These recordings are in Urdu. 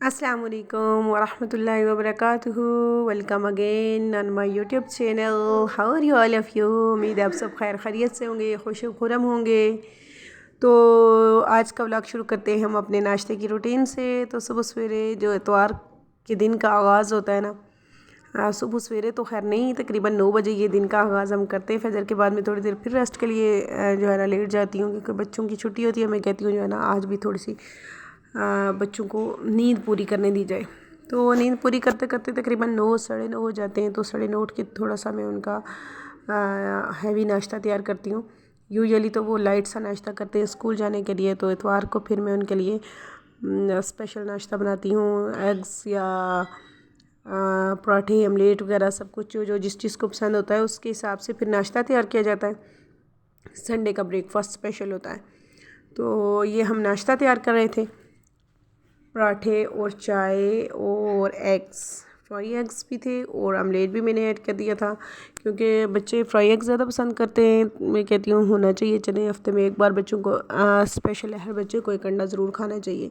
السلام علیکم ورحمۃ اللہ وبرکاتہ۔ Welcome again on my YouTube channel. How are you all of you? امید ہے آپ سب خیر خیریت سے ہوں گے، خوش و خرم ہوں گے۔ تو آج کا ولاگ شروع کرتے ہیں ہم اپنے ناشتے کی روٹین سے۔ تو صبح سویرے جو اتوار کے دن کا آغاز ہوتا ہے نا، صبح سویرے تو خیر نہیں، تقریباً 9 بجے یہ دن کا آغاز ہم کرتے ہیں۔ فجر کے بعد میں تھوڑی دیر پھر ریسٹ کے لیے جو ہے نا لیٹ جاتی ہوں، کیونکہ بچوں کی چھٹی ہوتی ہے۔ میں کہتی ہوں جو ہے نا آج بھی تھوڑی سی بچوں کو نیند پوری کرنے دی جائے۔ تو نیند پوری کرتے کرتے تقریباً 9 ساڑھے 9 ہو جاتے ہیں۔ تو 9:30 اٹھ کے تھوڑا سا میں ان کا ہیوی ناشتہ تیار کرتی ہوں۔ یوزلی تو وہ لائٹ سا ناشتہ کرتے ہیں اسکول جانے کے لیے، تو اتوار کو پھر میں ان کے لیے اسپیشل ناشتہ بناتی ہوں، ایگز یا پراٹھے، آملیٹ وغیرہ سب کچھ جو جس چیز کو پسند ہوتا ہے اس کے حساب سے پھر ناشتہ تیار کیا جاتا ہے۔ سنڈے کا بریک فاسٹ اسپیشل ہوتا ہے۔ تو یہ ہم ناشتہ تیار کر رہے تھے، پراٹھے اور چائے اور ایگز، فرائی ایگز بھی تھے اور آملیٹ بھی میں نے ایڈ کر دیا تھا، کیونکہ بچے فرائی ایگز زیادہ پسند کرتے ہیں۔ میں کہتی ہوں ہونا چاہیے، چلیں ہفتے میں ایک بار بچوں کو اسپیشل ہر بچے کو ایک انڈا ضرور کھانا چاہیے۔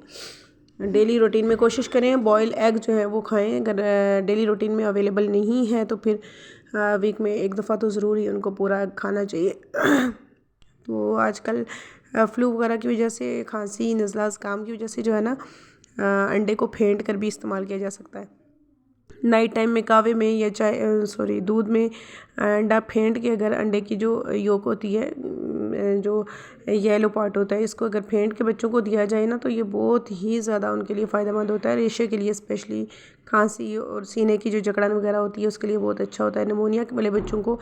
ڈیلی روٹین میں کوشش کریں بوائل ایگ جو ہے وہ کھائیں، اگر ڈیلی روٹین میں اویلیبل نہیں ہے تو پھر ویک میں ایک دفعہ تو ضرور ہی ان کو پورا ایگ کھانا چاہیے۔ تو آج کل فلو وغیرہ کی وجہ سے، کھانسی نزلہ زکام کی وجہ سے جو ہے نا انڈے کو پھینٹ کر بھی استعمال کیا جا سکتا ہے۔ نائٹ ٹائم میں کاوے میں یا دودھ میں انڈا پھینٹ کے، اگر انڈے کی جو یولک ہوتی ہے، جو یلو پارٹ ہوتا ہے، اس کو اگر پھینٹ کے بچوں کو دیا جائے نا تو یہ بہت ہی زیادہ ان کے لیے فائدہ مند ہوتا ہے۔ ریشے کے لیے اسپیشلی، کھانسی اور سینے کی جو جکڑن وغیرہ ہوتی ہے اس کے لیے بہت اچھا ہوتا ہے۔ نمونیا والے بچوں کو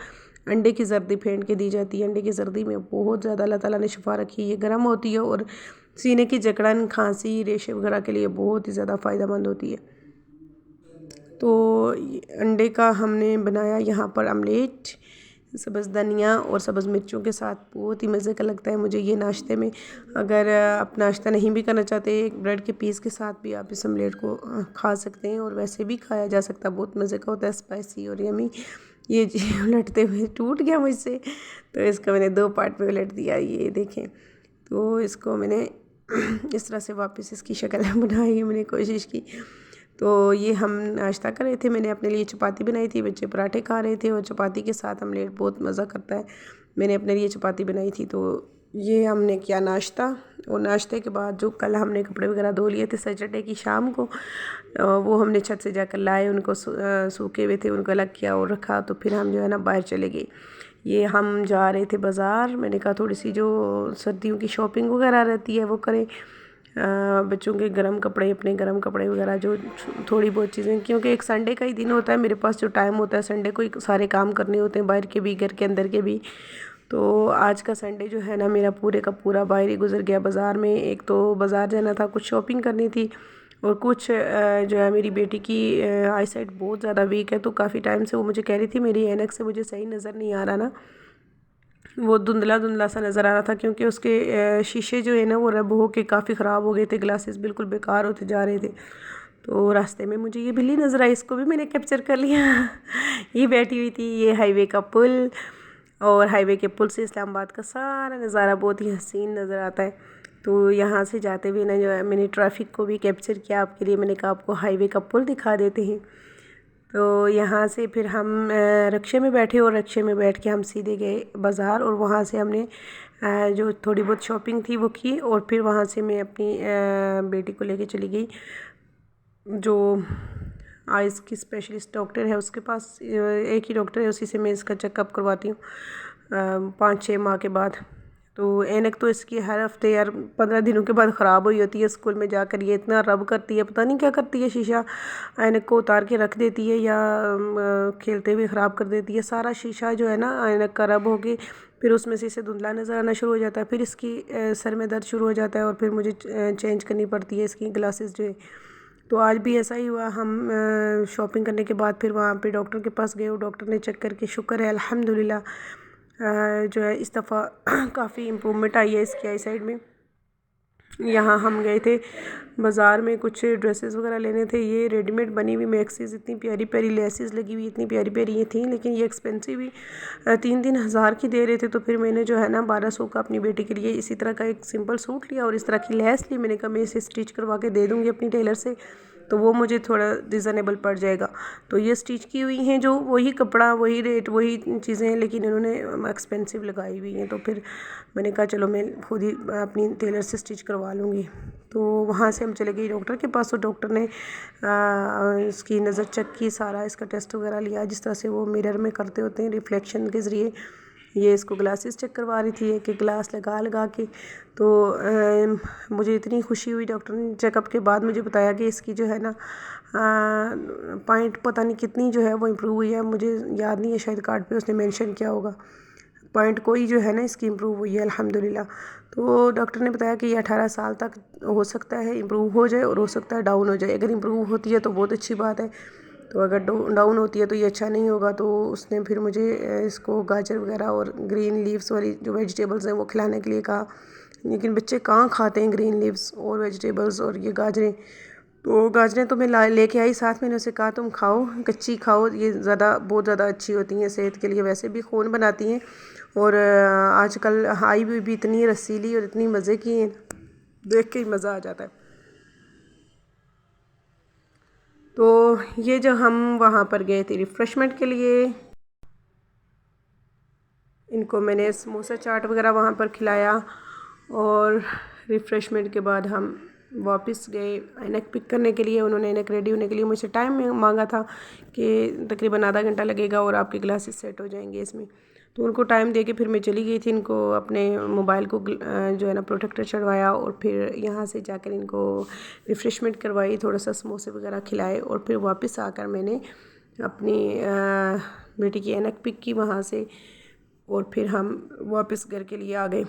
انڈے کی زردی پھینٹ کے دی جاتی ہے۔ انڈے کی زردی میں بہت زیادہ اللہ تعالیٰ نے شفا رکھی ہے، یہ گرم ہوتی ہے اور سینے کی جکڑن، کھانسی، ریشے وغیرہ کے لیے بہت ہی زیادہ فائدہ مند ہوتی ہے۔ تو انڈے کا ہم نے بنایا یہاں پر آملیٹ، سبز دھنیا اور سبز مرچوں کے ساتھ، بہت ہی مزے کا لگتا ہے مجھے یہ ناشتے میں۔ اگر آپ ناشتہ نہیں بھی کرنا چاہتے، ایک بریڈ کے پیس کے ساتھ بھی آپ اس آملیٹ کو کھا سکتے ہیں، اور ویسے بھی کھایا جا سکتا ہے، بہت مزے کا ہوتا ہے، اسپائسی اور یمی۔ یہ الٹتے ہوئے ٹوٹ گیا مجھ سے، تو اس کو میں نے 2 پارٹ میں الٹ دیا، یہ دیکھیں۔ تو اس کو میں نے اس طرح سے واپس اس کی شکل بنائی، میں نے کوشش کی۔ تو یہ ہم ناشتہ کر رہے تھے، میں نے اپنے لیے چپاتی بنائی تھی، بچے پراٹھے کھا رہے تھے، اور چپاتی کے ساتھ آملیٹ بہت مزہ کرتا ہے۔ میں نے اپنے لیے چپاتی بنائی تھی، تو یہ ہم نے کیا ناشتہ۔ اور ناشتے کے بعد جو کل ہم نے کپڑے وغیرہ دھو لیے تھے سیٹرڈے کی شام کو، وہ ہم نے چھت سے جا کر لائے، ان کو سوکھے ہوئے تھے، ان کو الگ کیا اور رکھا۔ تو پھر ہم جو ہے نا باہر چلے گئے، یہ ہم جا رہے تھے بازار۔ میں نے کہا تھوڑی سی جو سردیوں کی شاپنگ وغیرہ رہتی ہے وہ کریں، بچوں کے گرم کپڑے، اپنے گرم کپڑے وغیرہ، جو تھوڑی بہت چیزیں، کیونکہ ایک سنڈے کا ہی دن ہوتا ہے میرے پاس، جو ٹائم ہوتا ہے سنڈے کو ہی سارے کام کرنے ہوتے ہیں، باہر کے بھی، گھر کے اندر کے بھی۔ تو آج کا سنڈے جو ہے نا میرا پورے کا پورا باہر ہی گزر گیا۔ بازار میں ایک تو بازار جانا تھا، کچھ شاپنگ کرنی تھی، اور کچھ جو ہے میری بیٹی کی آئی سائٹ بہت زیادہ ویک ہے، تو کافی ٹائم سے وہ مجھے کہہ رہی تھی میری اینک سے مجھے صحیح نظر نہیں آ رہا نا، وہ دھندلا دھندلا سا نظر آ رہا تھا، کیونکہ اس کے شیشے جو ہے نا وہ رب ہو کے کافی خراب ہو گئے تھے، گلاسز بالکل بیکار ہوتے جا رہے تھے۔ تو راستے میں مجھے یہ بلی نظر آئی، اس کو بھی میں نے کیپچر کر لیا۔ یہ بیٹھی ہوئی تھی، یہ ہائی وے کا پل، اور ہائی وے کے پل سے اسلام آباد کا سارا نظارہ بہت ہی حسین نظر آتا ہے۔ تو یہاں سے جاتے ہوئے نا جو ہے میں نے ٹریفک کو بھی کیپچر کیا آپ کے لیے، میں نے کہا آپ کو ہائی وے کا پل دکھا دیتے ہیں۔ تو یہاں سے پھر ہم رکشے میں بیٹھے، اور رکشے میں بیٹھ کے ہم سیدھے گئے بازار، اور وہاں سے ہم نے جو تھوڑی بہت شاپنگ تھی وہ کی، اور پھر وہاں سے میں اپنی بیٹی کو لے کے چلی گئی، جو آئز کی اسپیشلسٹ ڈاکٹر ہے اس کے پاس، ایک ہی ڈاکٹر ہے، اسی سے میں اس کا چیک اپ کرواتی ہوں 5-6 ماہ کے بعد۔ تو اینک تو اس کی ہر ہفتے یا 15 دنوں کے بعد خراب ہوئی ہوتی ہے، اسکول میں جا کر یہ اتنا رب کرتی ہے، پتہ نہیں کیا کرتی ہے، شیشہ اینک کو اتار کے رکھ دیتی ہے، یا کھیلتے ہوئے خراب کر دیتی ہے، سارا شیشہ جو ہے نا اینک کا رب ہو کے پھر اس میں سے اسے دھندلا نظر آنا شروع ہو جاتا ہے، پھر اس کی سر میں درد شروع ہو جاتا ہے، اور پھر مجھے چینج کرنی پڑتی ہے اس کی گلاسز جو ہے۔ تو آج بھی ایسا ہی ہوا، ہم شاپنگ کرنے کے بعد پھر وہاں پہ ڈاکٹر کے پاس گئے، اور ڈاکٹر نے چیک کر کے، شکر ہے الحمدللہ جو ہے اس دفعہ کافی امپرومنٹ آئی ہے اس کی آئی سائڈ میں۔ یہاں ہم گئے تھے بازار میں کچھ ڈریسز وغیرہ لینے تھے، یہ ریڈی میڈ بنی ہوئی میکسیز، اتنی پیاری پیاری لیسز لگی ہوئی، اتنی پیاری پیاری یہ تھیں، لیکن یہ ایکسپینسو بھی 3-3 ہزار کی دے رہے تھے۔ تو پھر میں نے جو ہے نا 1200 کا اپنی بیٹی کے لیے اسی طرح کا ایک سمپل سوٹ لیا، اور اس طرح کی لیس لی، میں نے کہا میں اسے اسٹچ کروا کے دے دوں گی اپنی ٹیلر سے، تو وہ مجھے تھوڑا ریزنیبل پڑ جائے گا. تو یہ اسٹیچ کی ہوئی ہیں جو وہی کپڑا وہی ریٹ وہی چیزیں ہیں، لیکن انہوں نے ایکسپینسو لگائی ہوئی ہیں. تو پھر میں نے کہا چلو میں خود ہی اپنی ٹیلر سے اسٹچ کروا لوں گی. تو وہاں سے ہم چلے گئے ڈاکٹر کے پاس، اور ڈاکٹر نے اس کی نظر چیک کی، سارا اس کا ٹیسٹ وغیرہ لیا جس طرح سے وہ میرر میں کرتے ہوتے ہیں ریفلیکشن کے ذریعے. یہ اس کو گلاسز چیک کروا رہی تھی کہ گلاس لگا کے. تو مجھے اتنی خوشی ہوئی، ڈاکٹر نے چیک اپ کے بعد مجھے بتایا کہ اس کی جو ہے نا پوائنٹ پتہ نہیں کتنی جو ہے وہ امپروو ہوئی ہے. مجھے یاد نہیں ہے، شاید کارڈ پہ اس نے مینشن کیا ہوگا. پوائنٹ کوئی جو ہے نا اس کی امپروو ہوئی ہے الحمدللہ. تو ڈاکٹر نے بتایا کہ یہ 18 سال تک ہو سکتا ہے امپروو ہو جائے، اور ہو سکتا ہے ڈاؤن ہو جائے. اگر امپروو ہوتی ہے تو بہت اچھی بات ہے، تو اگر ڈاؤن ہوتی ہے تو یہ اچھا نہیں ہوگا. تو اس نے پھر مجھے اس کو گاجر وغیرہ اور گرین لیوز والی جو ویجیٹیبلز ہیں وہ کھلانے کے لیے کہا. لیکن بچے کہاں کھاتے ہیں گرین لیوز اور ویجیٹیبلز اور یہ گاجریں. تو گاجریں تو میں لے کے آئی ساتھ، میں نے اسے کہا تم کھاؤ، کچی کھاؤ، یہ بہت زیادہ اچھی ہوتی ہیں صحت کے لیے، ویسے بھی خون بناتی ہیں. اور آج کل آئی بھی اتنی رسیلی اور اتنی مزے کی ہیں، دیکھ کے ہی مزہ آ جاتا ہے. تو یہ جو ہم وہاں پر گئے تھے ریفریشمنٹ کے لیے، ان کو میں نے سموسہ چاٹ وغیرہ وہاں پر کھلایا. اور ریفریشمنٹ کے بعد ہم واپس گئے اینک پک کرنے کے لیے. انہوں نے اینک ریڈی ہونے کے لیے مجھ سے ٹائم مانگا تھا کہ تقریباً آدھا گھنٹہ لگے گا اور آپ کے گلاسز سیٹ ہو جائیں گے اس میں. تو ان کو ٹائم دے کے پھر میں چلی گئی تھی. ان کو اپنے موبائل کو جو ہے نا پروٹیکٹر چڑھوایا، اور پھر یہاں سے جا کر ان کو ریفریشمنٹ کروائی، تھوڑا سا سموسے وغیرہ کھلائے. اور پھر واپس آ کر میں نے اپنی بیٹی کی اینک پک کی وہاں سے، اور پھر ہم واپس گھر کے لیے آ گئے.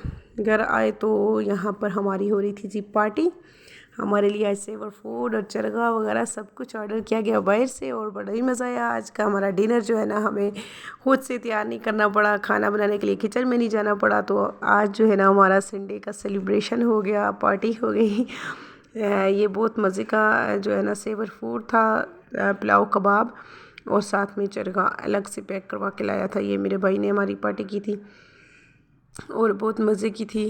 گھر آئے تو یہاں پر ہماری ہو رہی تھی جی پارٹی. ہمارے لیے آج سیور فوڈ اور چرگا وغیرہ سب کچھ آرڈر کیا گیا باہر سے، اور بڑا ہی مزہ آیا. آج کا ہمارا ڈنر جو ہے نا ہمیں خود سے تیار نہیں کرنا پڑا، کھانا بنانے کے لیے کچن میں نہیں جانا پڑا. تو آج جو ہے نا ہمارا سنڈے کا سیلیبریشن ہو گیا، پارٹی ہو گئی. یہ بہت مزے کا جو ہے نا سیور فوڈ تھا، پلاؤ کباب اور ساتھ میں چرگا الگ سے پیک کروا کے لایا تھا. یہ میرے بھائی نے ہماری پارٹی کی تھی اور بہت مزے کی تھی.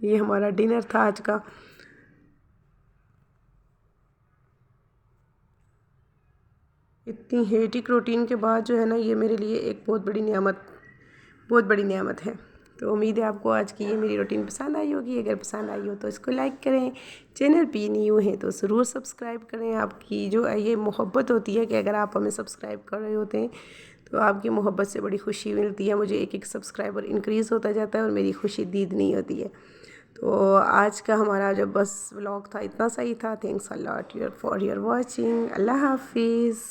یہ ہمارا ڈنر تھا آج کا. اتنی ہیٹک روٹین کے بعد جو ہے نا یہ میرے لیے ایک بہت بڑی نعمت ہے. تو امید ہے آپ کو آج کی یہ میری روٹین پسند آئی ہوگی. اگر پسند آئی ہو تو اس کو لائک کریں، چینل پہ نیو ہیں تو ضرور سبسکرائب کریں. آپ کی جو یہ محبت ہوتی ہے کہ اگر آپ ہمیں سبسکرائب کر رہے ہوتے ہیں تو آپ کی محبت سے بڑی خوشی ملتی ہے. مجھے ایک سبسکرائبر انکریز ہوتا جاتا ہے اور میری خوشی دید نہیں ہوتی ہے. تو آج کا ہمارا جو بس ولاگ تھا اتنا صحیح تھا. Thanks Allah for your watching. Allah حافظ.